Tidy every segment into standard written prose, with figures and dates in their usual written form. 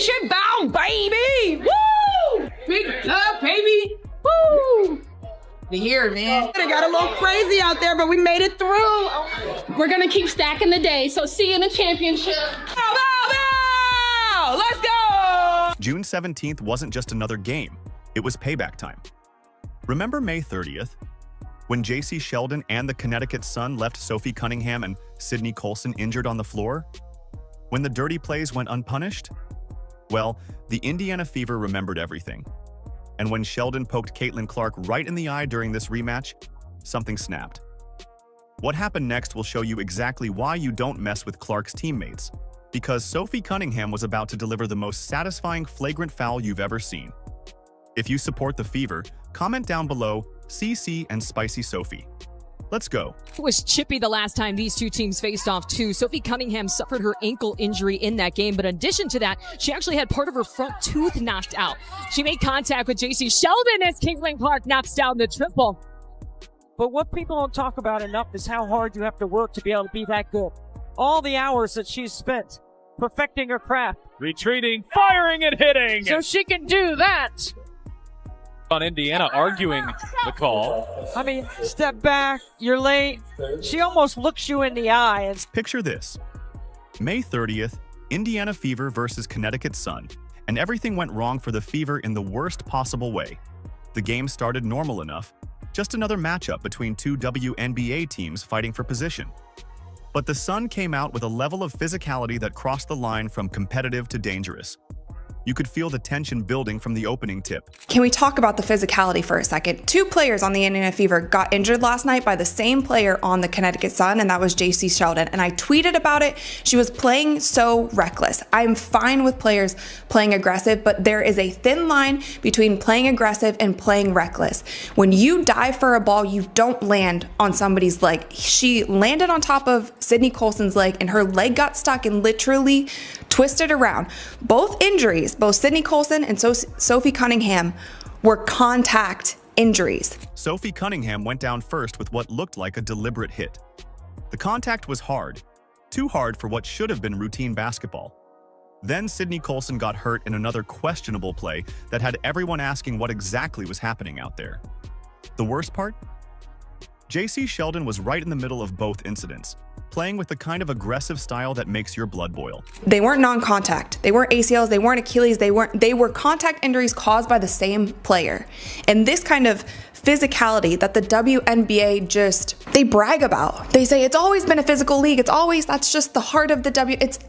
championship bound, baby! Woo! Big up, baby! Woo! Here, man. It got a little crazy out there, but we made it through. We're gonna keep stacking the day, so see you in the championship. Bow, bow, bow! Let's go! June 17th wasn't just another game. It was payback time. Remember May 30th? When Jacy Sheldon and the Connecticut Sun left Sophie Cunningham and Sydney Colson injured on the floor? When the dirty plays went unpunished? Well, the Indiana Fever remembered everything. And when Sheldon poked Caitlin Clark right in the eye during this rematch, something snapped. What happened next will show you exactly why you don't mess with Clark's teammates, because Sophie Cunningham was about to deliver the most satisfying flagrant foul you've ever seen. If you support the Fever, comment down below CC and Spicy Sophie. Let's go. It was chippy the last time these two teams faced off too. Sophie Cunningham suffered her ankle injury in that game, but in addition to that, she actually had part of her front tooth knocked out. She made contact with Jacy Sheldon as Caitlin Clark knocks down the triple. But what people don't talk about enough is how hard you have to work to be able to be that good. All the hours that she's spent perfecting her craft. Retreating, firing, and hitting. So she can do that. On Indiana arguing the call. I mean, step back, you're late. She almost looks you in the eye. And Picture this. May 30th, Indiana Fever versus Connecticut Sun, and everything went wrong for the Fever in the worst possible way. The game started normal enough, just another matchup between two WNBA teams fighting for position. But the Sun came out with a level of physicality that crossed the line from competitive to dangerous. You could feel the tension building from the opening tip. Can we talk about the physicality for a second? Two players on the Indiana Fever got injured last night by the same player on the Connecticut Sun, and that was Jacy Sheldon. And I tweeted about it. She was playing so reckless. I'm fine with players playing aggressive, but there is a thin line between playing aggressive and playing reckless. When you dive for a ball, you don't land on somebody's leg. She landed on top of Sydney Colson's leg, and her leg got stuck and literally twisted around. Both injuries, both Sydney Colson and Sophie Cunningham, were contact injuries. Sophie Cunningham went down first with what looked like a deliberate hit. The contact was hard, too hard for what should have been routine basketball. Then Sydney Colson got hurt in another questionable play that had everyone asking what exactly was happening out there. The worst part? Jacy Sheldon was right in the middle of both incidents, playing with the kind of aggressive style that makes your blood boil. They weren't non-contact. They weren't ACLs, they weren't Achilles, they were contact injuries caused by the same player. And this kind of physicality that the WNBA they brag about. They say it's always been a physical league. That's just the heart of the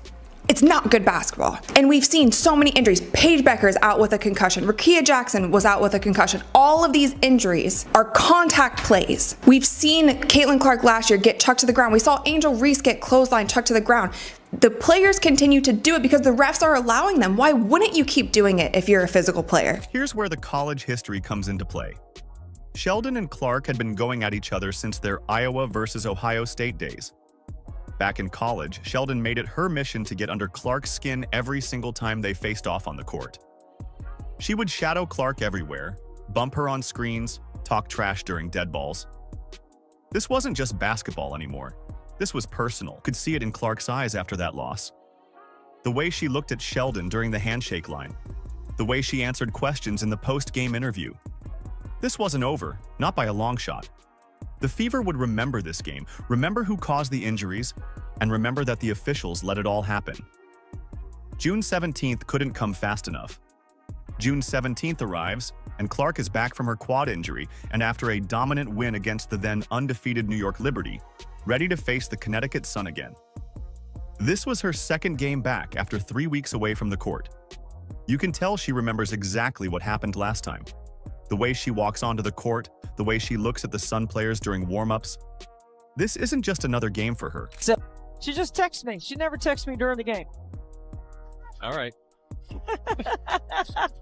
It's not good basketball. And we've seen so many injuries. Paige Becker's out with a concussion. Rakia Jackson was out with a concussion. All of these injuries are contact plays. We've seen Caitlin Clark last year get chucked to the ground. We saw Angel Reese get clothesline chucked to the ground. The players continue to do it because the refs are allowing them. Why wouldn't you keep doing it if you're a physical player? Here's where the college history comes into play. Sheldon and Clark had been going at each other since their Iowa versus Ohio State days. Back in college, Sheldon made it her mission to get under Clark's skin every single time they faced off on the court. She would shadow Clark everywhere, bump her on screens, talk trash during dead balls. This wasn't just basketball anymore. This was personal. Could see it in Clark's eyes after that loss. The way she looked at Sheldon during the handshake line. The way she answered questions in the post-game interview. This wasn't over, not by a long shot. The Fever would remember this game, remember who caused the injuries, and remember that the officials let it all happen. June 17th couldn't come fast enough. June 17th arrives, and Clark is back from her quad injury, and after a dominant win against the then undefeated New York Liberty, ready to face the Connecticut Sun again. This was her second game back after 3 weeks away from the court. You can tell she remembers exactly what happened last time. The way she walks onto the court, the way she looks at the Sun players during warm-ups. This isn't just another game for her. So she just texts me. She never texts me during the game. All right.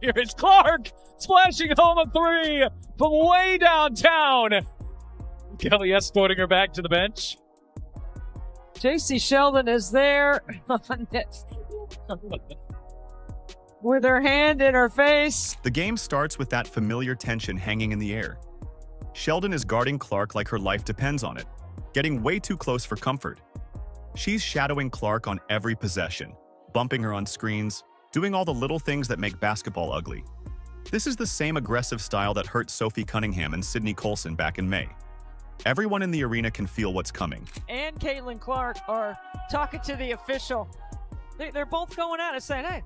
Here is Clark splashing home a three from way downtown. Kelly escorting her back to the bench. Jacy Sheldon is there with her hand in her face. The game starts with that familiar tension hanging in the air. Sheldon is guarding Clark like her life depends on it, getting way too close for comfort. She's shadowing Clark on every possession, bumping her on screens, doing all the little things that make basketball ugly. This is the same aggressive style that hurt Sophie Cunningham and Sydney Colson back in May. Everyone in the arena can feel what's coming. And Caitlin Clark are talking to the official. They're both going at it saying, hey,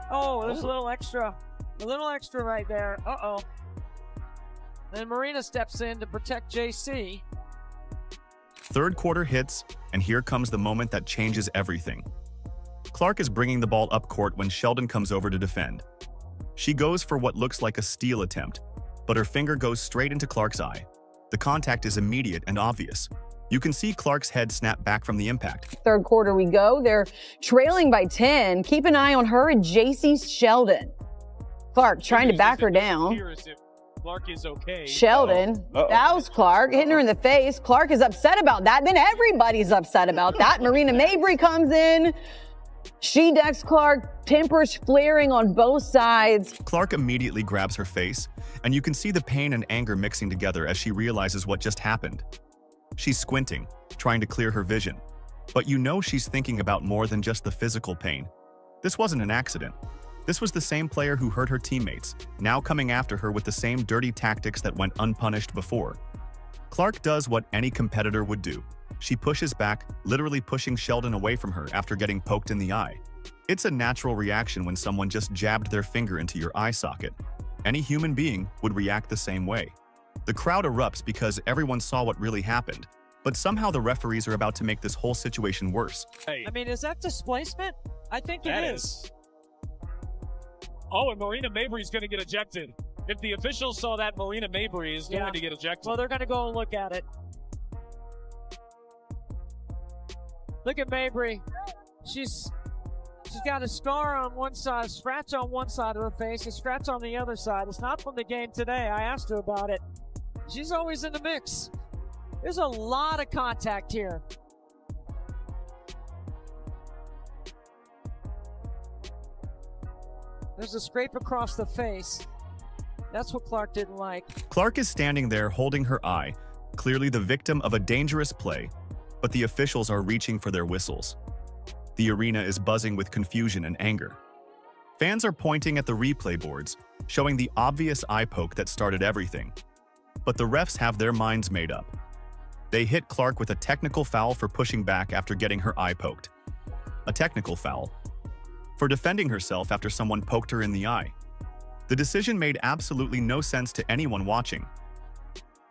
oh, there's a little extra right there. Uh-oh. Then Marina steps in to protect JC. Third quarter hits, and here comes the moment that changes everything. Clark is bringing the ball up court when Sheldon comes over to defend. She goes for what looks like a steal attempt, but her finger goes straight into Clark's eye. The contact is immediate and obvious. You can see Clark's head snap back from the impact. Third quarter we go. They're trailing by 10. Keep an eye on her and Jacy Sheldon. Clark trying to back her down. Clark is okay. Sheldon, that was Clark, hitting her in the face. Clark is upset about that. Then everybody's upset about that. Marina Mabrey comes in. She decks Clark, tempers flaring on both sides. Clark immediately grabs her face, and you can see the pain and anger mixing together as she realizes what just happened. She's squinting, trying to clear her vision. But you know she's thinking about more than just the physical pain. This wasn't an accident. This was the same player who hurt her teammates, now coming after her with the same dirty tactics that went unpunished before. Clark does what any competitor would do. She pushes back, literally pushing Sheldon away from her after getting poked in the eye. It's a natural reaction when someone just jabbed their finger into your eye socket. Any human being would react the same way. The crowd erupts because everyone saw what really happened, but somehow the referees are about to make this whole situation worse. Hey, I mean, is that displacement? I think it is. Oh, and Marina Mabrey is going to get ejected. If the officials saw that, Marina Mabrey is going to get ejected. Well, they're going to go and look at it. Look at Mabrey. She's got a scar on one side, a scratch on one side of her face, a scratch on the other side. It's not from the game today. I asked her about it. She's always in the mix. There's a lot of contact here. There's a scrape across the face. That's what Clark didn't like. Clark is standing there holding her eye, clearly the victim of a dangerous play, but the officials are reaching for their whistles. The arena is buzzing with confusion and anger. Fans are pointing at the replay boards, showing the obvious eye poke that started everything. But the refs have their minds made up. They hit Clark with a technical foul for pushing back after getting her eye poked. A technical foul for defending herself after someone poked her in the eye. The decision made absolutely no sense to anyone watching.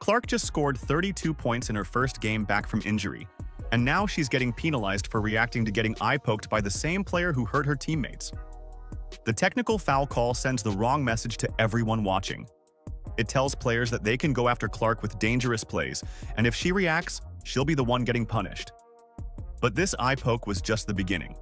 Clark just scored 32 points in her first game back from injury, and now she's getting penalized for reacting to getting eye poked by the same player who hurt her teammates. The technical foul call sends the wrong message to everyone watching. It tells players that they can go after Clark with dangerous plays, and if she reacts, she'll be the one getting punished. But this eye poke was just the beginning.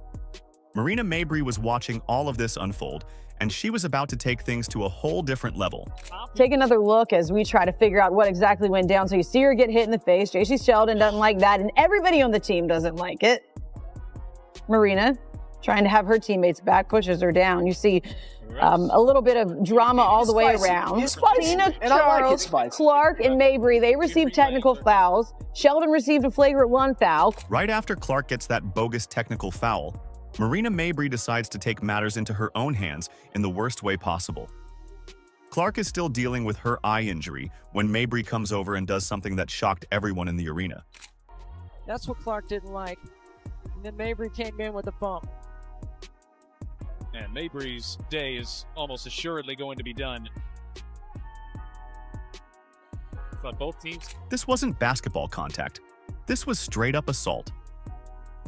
Marina Mabrey was watching all of this unfold, and she was about to take things to a whole different level. Take another look as we try to figure out what exactly went down. So you see her get hit in the face. Jacy Sheldon doesn't like that, and everybody on the team doesn't like it. Marina, trying to have her teammates back, pushes her down. You see a little bit of drama all the way around. Tina, Charles, Clark, and Mabrey, they received technical fouls. Sheldon received a flagrant 1 foul. Right after Clark gets that bogus technical foul, Marina Mabrey decides to take matters into her own hands in the worst way possible. Clark is still dealing with her eye injury when Mabrey comes over and does something that shocked everyone in the arena. That's what Clark didn't like. And then Mabrey came in with a bump. And Mabrey's day is almost assuredly going to be done. I thought both teams. This wasn't basketball contact. This was straight-up assault.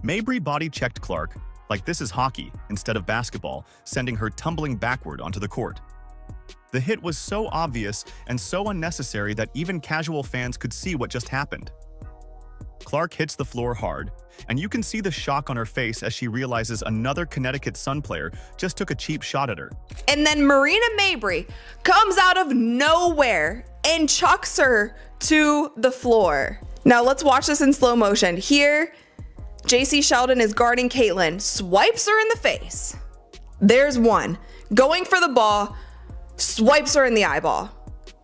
Mabrey body-checked Clark like this is hockey instead of basketball, sending her tumbling backward onto the court. The hit was so obvious and so unnecessary that even casual fans could see what just happened. Clark hits the floor hard, and you can see the shock on her face as she realizes another Connecticut Sun player just took a cheap shot at her. And then Marina Mabrey comes out of nowhere and chucks her to the floor. Now let's watch this in slow motion. Here, Jacy Sheldon is guarding Caitlin, swipes her in the face. There's one. Going for the ball, swipes her in the eyeball.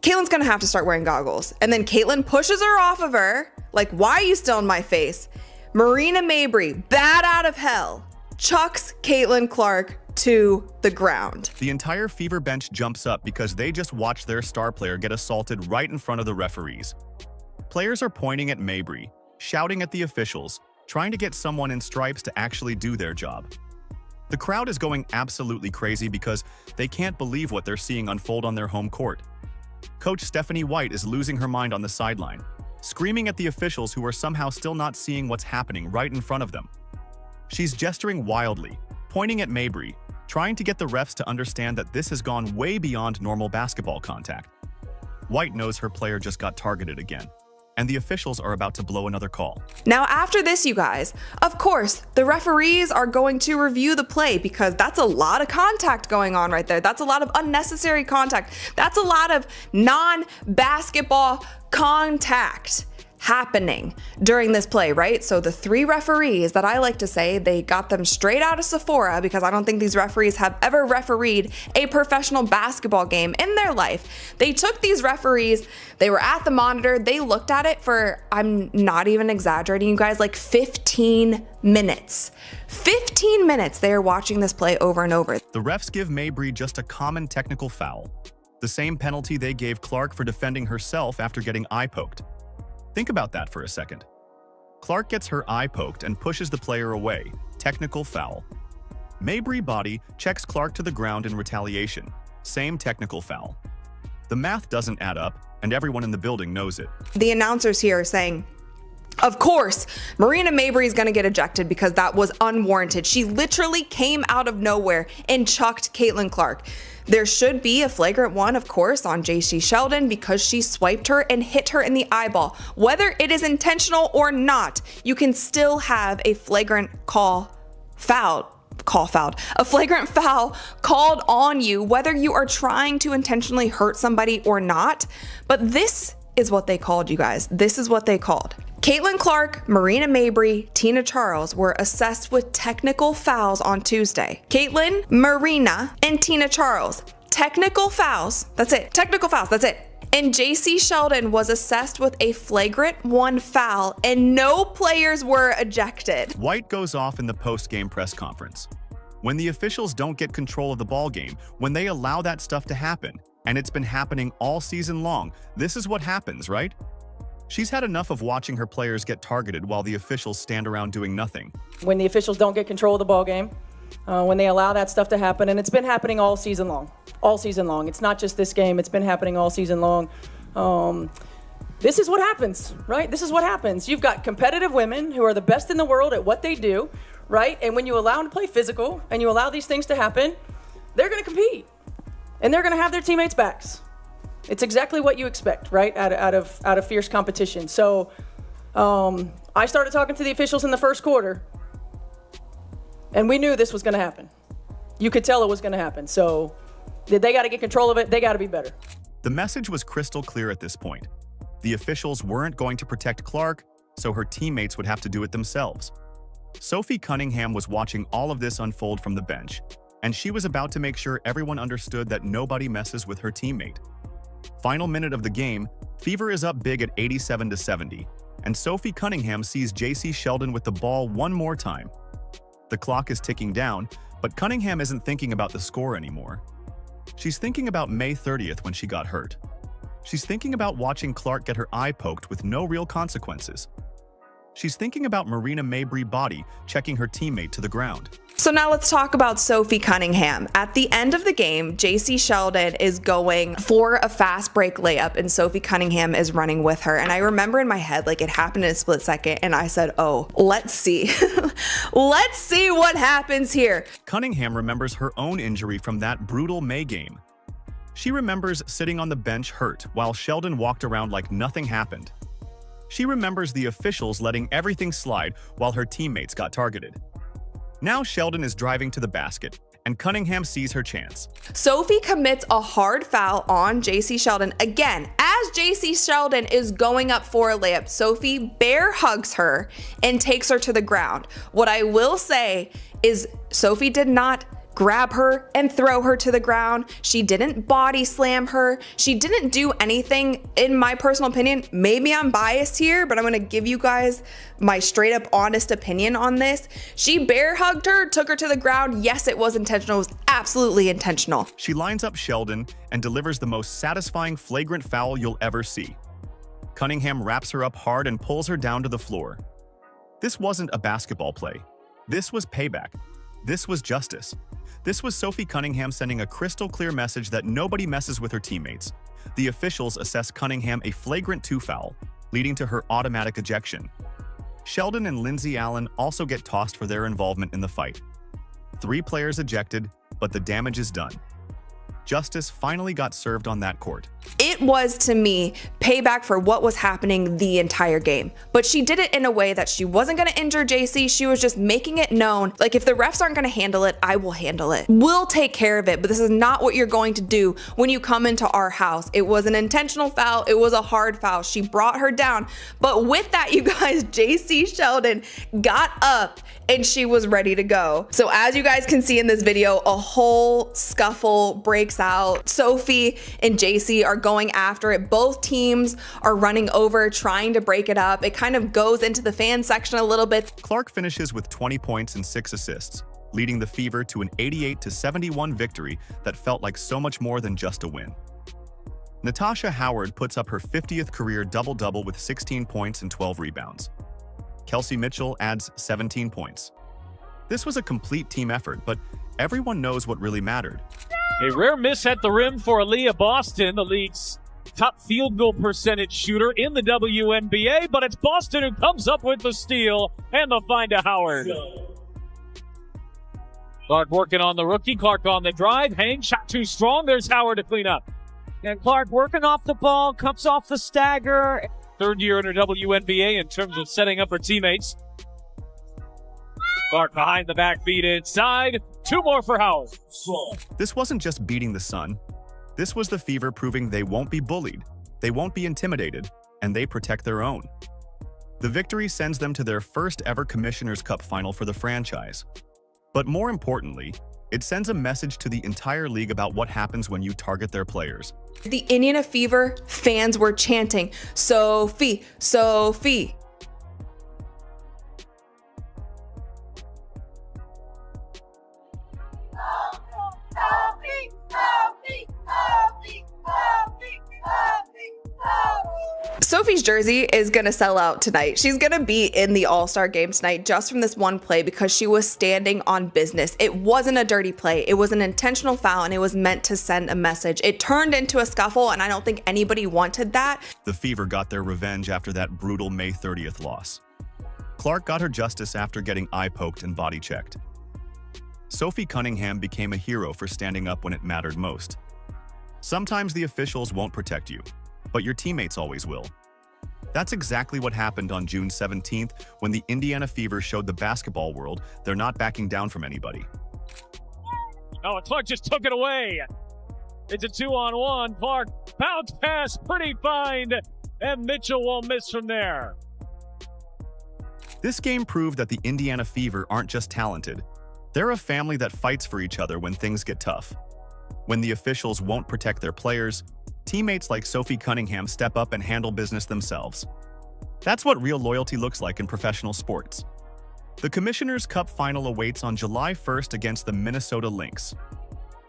Caitlin's gonna have to start wearing goggles. And then Caitlin pushes her off of her, like, why are you still in my face? Marina Mabrey, bad out of hell, chucks Caitlin Clark to the ground. The entire Fever bench jumps up because they just watched their star player get assaulted right in front of the referees. Players are pointing at Mabrey, shouting at the officials, trying to get someone in stripes to actually do their job. The crowd is going absolutely crazy because they can't believe what they're seeing unfold on their home court. Coach Stephanie White is losing her mind on the sideline, screaming at the officials who are somehow still not seeing what's happening right in front of them. She's gesturing wildly, pointing at Mabrey, trying to get the refs to understand that this has gone way beyond normal basketball contact. White knows her player just got targeted again, and the officials are about to blow another call. Now, after this, you guys, of course, the referees are going to review the play because that's a lot of contact going on right there. That's a lot of unnecessary contact. That's a lot of non-basketball contact happening during this play, right? So the 3 referees that I like to say, they got them straight out of Sephora because I don't think these referees have ever refereed a professional basketball game in their life. They took these referees, they were at the monitor, they looked at it for, I'm not even exaggerating, you guys, like 15 minutes. 15 minutes they are watching this play over and over. The refs give Mabrey just a common technical foul, the same penalty they gave Clark for defending herself after getting eye poked. Think about that for a second. Clark gets her eye poked and pushes the player away. Technical foul. Mabrey body checks Clark to the ground in retaliation. Same technical foul. The math doesn't add up, and everyone in the building knows it. The announcers here are saying, of course, Marina Mabrey is going to get ejected because that was unwarranted. She literally came out of nowhere and chucked Caitlin Clark. There should be a flagrant one, of course, on Jacy Sheldon because she swiped her and hit her in the eyeball. Whether it is intentional or not, you can still have a flagrant a flagrant foul called on you, whether you are trying to intentionally hurt somebody or not. But this is what they called, you guys. This is what they called. Caitlin Clark, Marina Mabrey, Tina Charles were assessed with technical fouls on Tuesday. Caitlin, Marina, and Tina Charles. Technical fouls. That's it. Technical fouls. That's it. And Jacy Sheldon was assessed with a flagrant 1 foul, and no players were ejected. White goes off in the post-game press conference. When the officials don't get control of the ball game, when they allow that stuff to happen, and it's been happening all season long, this is what happens, right? She's had enough of watching her players get targeted while the officials stand around doing nothing. When the officials don't get control of the ball game, when they allow that stuff to happen, and it's been happening all season long. All season long. It's not just this game, it's been happening all season long. This is what happens, right? This is what happens. You've got competitive women who are the best in the world at what they do, right? And when you allow them to play physical and you allow these things to happen, they're going to compete and they're going to have their teammates' backs. It's exactly what you expect, right? Out of fierce competition. So I started talking to the officials in the first quarter, and we knew this was going to happen. You could tell it was going to happen. So they got to get control of it. They got to be better. The message was crystal clear at this point. The officials weren't going to protect Clark, so her teammates would have to do it themselves. Sophie Cunningham was watching all of this unfold from the bench, and she was about to make sure everyone understood that nobody messes with her teammate. Final minute of the game, Fever is up big at 87-70, and Sophie Cunningham sees Jacy Sheldon with the ball one more time. The clock is ticking down, but Cunningham isn't thinking about the score anymore. She's thinking about May 30th when she got hurt. She's thinking about watching Clark get her eye poked with no real consequences. She's thinking about Marina Mabrey body checking her teammate to the ground. So now let's talk about Sophie Cunningham. At the end of the game, Jacy Sheldon is going for a fast break layup and Sophie Cunningham is running with her. And I remember in my head, like it happened in a split second and I said, oh, let's see. Let's see what happens here. Cunningham remembers her own injury from that brutal May game. She remembers sitting on the bench hurt while Sheldon walked around like nothing happened. She remembers the officials letting everything slide while her teammates got targeted. Now Sheldon is driving to the basket, and Cunningham sees her chance. Sophie commits a hard foul on Jacy Sheldon. Again, as Jacy Sheldon is going up for a layup, Sophie bear hugs her and takes her to the ground. What I will say is Sophie did not grab her and throw her to the ground. She didn't body slam her. She didn't do anything, in my personal opinion. Maybe I'm biased here, but I'm gonna give you guys my straight up honest opinion on this. She bear hugged her, took her to the ground. Yes, it was intentional. It was absolutely intentional. She lines up Sheldon and delivers the most satisfying flagrant foul you'll ever see. Cunningham wraps her up hard and pulls her down to the floor. This wasn't a basketball play. This was payback. This was justice. This was Sophie Cunningham sending a crystal clear message that nobody messes with her teammates. The officials assess Cunningham a flagrant 2 foul, leading to her automatic ejection. Sheldon and Lindsay Allen also get tossed for their involvement in the fight. 3 players ejected, but the damage is done. Justice finally got served on that court. It was, to me, payback for what was happening the entire game. But she did it in a way that she wasn't going to injure Jacy. She was just making it known, like, if the refs aren't going to handle it, I will handle it. We'll take care of it, but this is not what you're going to do when you come into our house. It was an intentional foul. It was a hard foul. She brought her down. But with that, you guys, Jacy Sheldon got up and she was ready to go. So as you guys can see in this video, a whole scuffle breaks out. Sophie and Jacy are going after it. Both teams are running over, trying to break it up. It kind of goes into the fan section a little bit. Clark finishes with 20 points and 6 assists, leading the Fever to an 88-71 victory that felt like so much more than just a win. Natasha Howard puts up her 50th career double-double with 16 points and 12 rebounds. Kelsey Mitchell adds 17 points. This was a complete team effort, but everyone knows what really mattered. A rare miss at the rim for Aaliyah Boston, the league's top field goal percentage shooter in the WNBA, but it's Boston who comes up with the steal and the find to Howard. Clark working on the rookie. Clark on the drive. Hang, shot too strong. There's Howard to clean up. And Clark working off the ball, comes off the stagger. 3rd year in her WNBA in terms of setting up her teammates. Clark behind the back, feed inside. 2 more for Howard. This wasn't just beating the Sun. This was the Fever proving they won't be bullied, they won't be intimidated, and they protect their own. The victory sends them to their first ever Commissioner's Cup final for the franchise. But more importantly, it sends a message to the entire league about what happens when you target their players. The Indiana Fever fans were chanting, "Sophie, Sophie." Sophie's jersey is gonna sell out tonight. She's gonna be in the All-Star game tonight just from this one play because she was standing on business. It wasn't a dirty play. It was an intentional foul and it was meant to send a message. It turned into a scuffle and I don't think anybody wanted that. The Fever got their revenge after that brutal May 30th loss. Clark got her justice after getting eye-poked and body-checked. Sophie Cunningham became a hero for standing up when it mattered most. Sometimes the officials won't protect you, but your teammates always will. That's exactly what happened on June 17th when the Indiana Fever showed the basketball world they're not backing down from anybody. Oh, and Clark just took it away. It's a 2-on-1. Clark, bounce pass, pretty find, and Mitchell won't miss from there. This game proved that the Indiana Fever aren't just talented. They're a family that fights for each other when things get tough. When the officials won't protect their players, teammates like Sophie Cunningham step up and handle business themselves. That's what real loyalty looks like in professional sports. The Commissioner's Cup final awaits on July 1st against the Minnesota Lynx.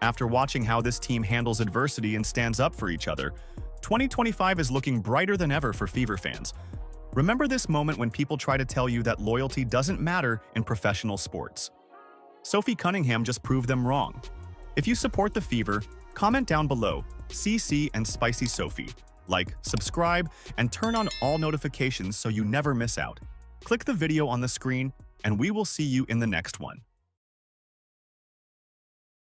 After watching how this team handles adversity and stands up for each other, 2025 is looking brighter than ever for Fever fans. Remember this moment when people try to tell you that loyalty doesn't matter in professional sports. Sophie Cunningham just proved them wrong. If you support the Fever, comment down below, CC and Spicy Sophie. Like, subscribe, and turn on all notifications so you never miss out. Click the video on the screen, and we will see you in the next one.